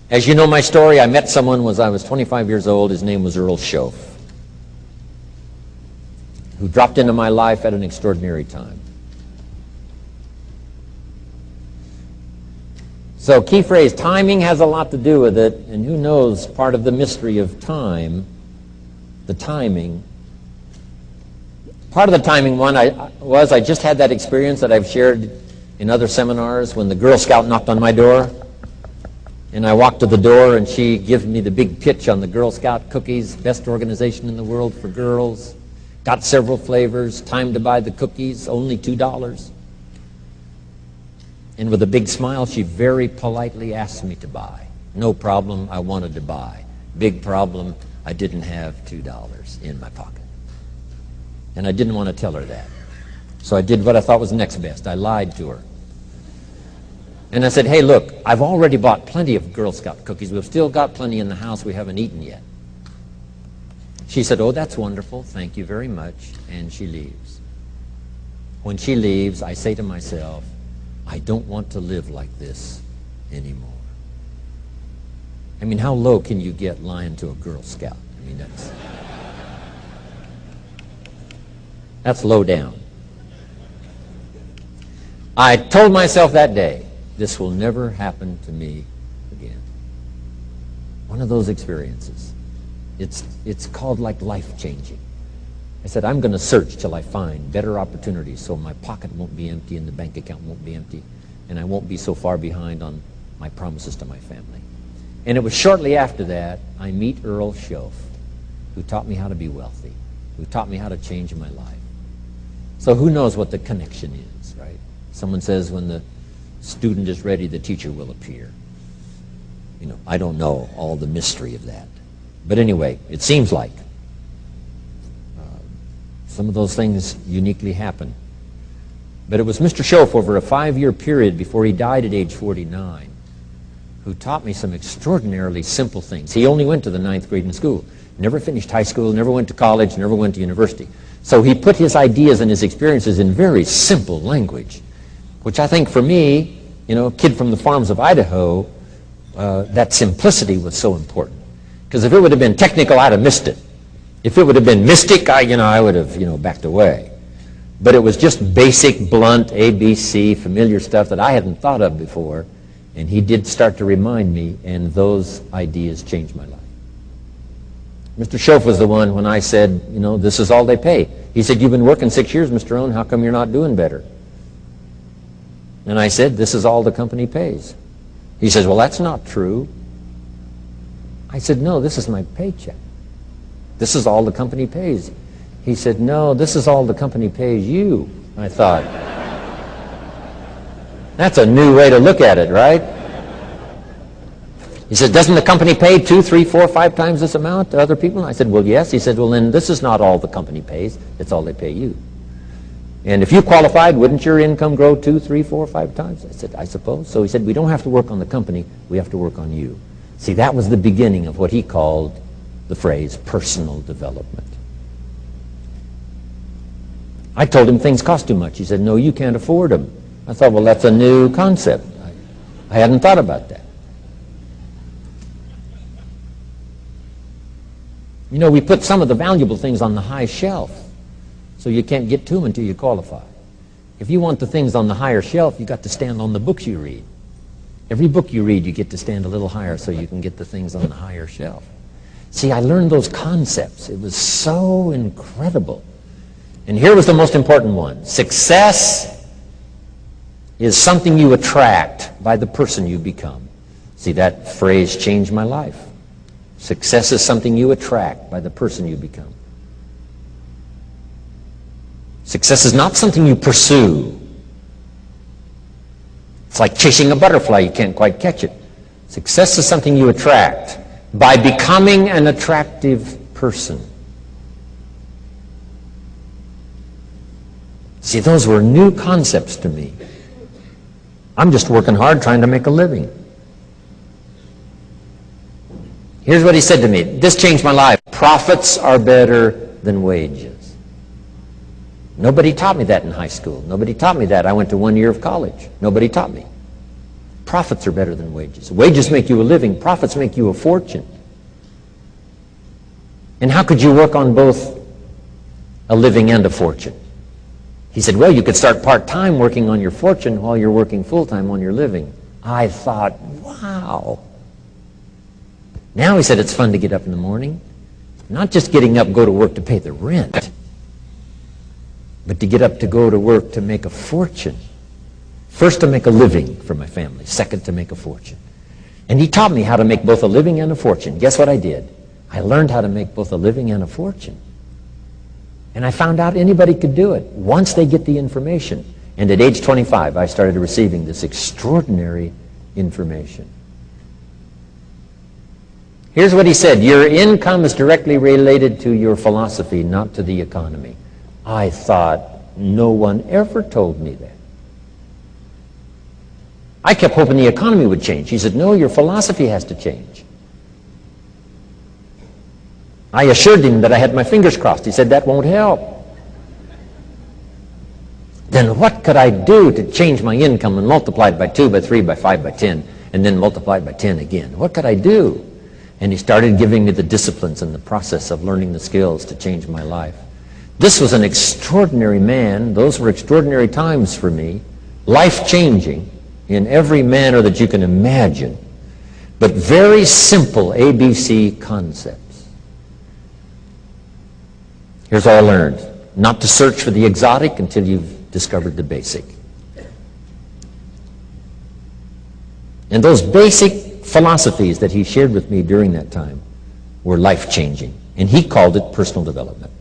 As you know my story, I met someone when I was 25 years old. His name was Earl Schoaf, who dropped into my life at an extraordinary time. So key phrase, timing has a lot to do with it, and who knows, part of the mystery of time, the timing. Part of the timing one I just had that experience that I've shared in other seminars when the Girl Scout knocked on my door. And I walked to the door and she gives me the big pitch on the Girl Scout cookies, best organization in the world for girls. Got several flavors, time to buy the cookies, only $2. And with a big smile, she very politely asked me to buy. No problem, I wanted to buy. Big problem, I didn't have $2 in my pocket. And I didn't want to tell her that. So I did what I thought was next best. I lied to her. And I said, hey, look, I've already bought plenty of Girl Scout cookies. We've still got plenty in the house we haven't eaten yet. She said, oh, that's wonderful. Thank you very much. And she leaves. When she leaves, I say to myself, I don't want to live like this anymore. I mean, how low can you get lying to a Girl Scout? I mean, that's low down. I told myself that day, this will never happen to me again. One of those experiences. It's called like life-changing. I said, I'm going to search till I find better opportunities so my pocket won't be empty and the bank account won't be empty and I won't be so far behind on my promises to my family. And it was shortly after that I meet Earl Schoaf, who taught me how to be wealthy, who taught me how to change my life. So who knows what the connection is, right? Someone says when the student is ready, the teacher will appear. You know, I don't know all the mystery of that. But anyway, it seems like some of those things uniquely happen. But it was Mr. Schoaf over a 5-year period before he died at age 49 who taught me some extraordinarily simple things. He only went to the 9th grade in school, never finished high school, never went to college, never went to university. So he put his ideas and his experiences in very simple language, which I think for me, you know, a kid from the farms of Idaho, that simplicity was so important. Because if it would have been technical, I'd have missed it. If it would have been mystic, I would have, backed away. But it was just basic, blunt, ABC, familiar stuff that I hadn't thought of before. And he did start to remind me, and those ideas changed my life. Mr. Schoaf was the one when I said, this is all they pay. He said, you've been working 6 years, Mr. Rohn, how come you're not doing better? And I said, this is all the company pays. He says, well, that's not true. I said, no, this is my paycheck. This is all the company pays. He said, no, this is all the company pays you. I thought, that's a new way to look at it, right? He said, doesn't the company pay 2, 3, 4, 5 times this amount to other people? I said, well, yes. He said, well, then this is not all the company pays. It's all they pay you. And if you qualified, wouldn't your income grow 2, 3, 4, 5 times? I said, I suppose. So he said, we don't have to work on the company. We have to work on you. See, that was the beginning of what he called the phrase personal development. I told him things cost too much. He said, no, you can't afford them. I thought, well, that's a new concept. I hadn't thought about that. We put some of the valuable things on the high shelf, so you can't get to them until you qualify. If you want the things on the higher shelf, you've got to stand on the books you read. Every book you read, you get to stand a little higher so you can get the things on the higher shelf. See, I learned those concepts. It was so incredible. And here was the most important one. Success is something you attract by the person you become. See, that phrase changed my life. Success is something you attract by the person you become. Success is not something you pursue. It's like chasing a butterfly. You can't quite catch it. Success is something you attract by becoming an attractive person. See, those were new concepts to me. I'm just working hard trying to make a living. Here's what he said to me. This changed my life. Profits are better than wages. Nobody taught me that in high school. Nobody taught me that. I went to 1 year of college. Nobody taught me. Profits are better than wages. Wages make you a living. Profits make you a fortune. And how could you work on both a living and a fortune? He said, well, you could start part-time working on your fortune while you're working full-time on your living. I thought, wow. Now, he said, it's fun to get up in the morning. Not just getting up, go to work to pay the rent, but to get up to go to work to make a fortune. First, to make a living for my family. Second, to make a fortune. And he taught me how to make both a living and a fortune. Guess what I did? I learned how to make both a living and a fortune. And I found out anybody could do it once they get the information. And at age 25, I started receiving this extraordinary information. Here's what he said: your income is directly related to your philosophy, not to the economy. I thought, no one ever told me that. I kept hoping the economy would change. He said, no, your philosophy has to change. I assured him that I had my fingers crossed. He said, that won't help. Then what could I do to change my income and multiply it by 2, by 3, by 5, by 10, and then multiply it by 10 again? What could I do? And he started giving me the disciplines and the process of learning the skills to change my life. This was an extraordinary man. Those were extraordinary times for me, life-changing in every manner that you can imagine, but very simple ABC concepts. Here's all I learned: not to search for the exotic until you've discovered the basic. And those basic philosophies that he shared with me during that time were life-changing, and he called it personal development.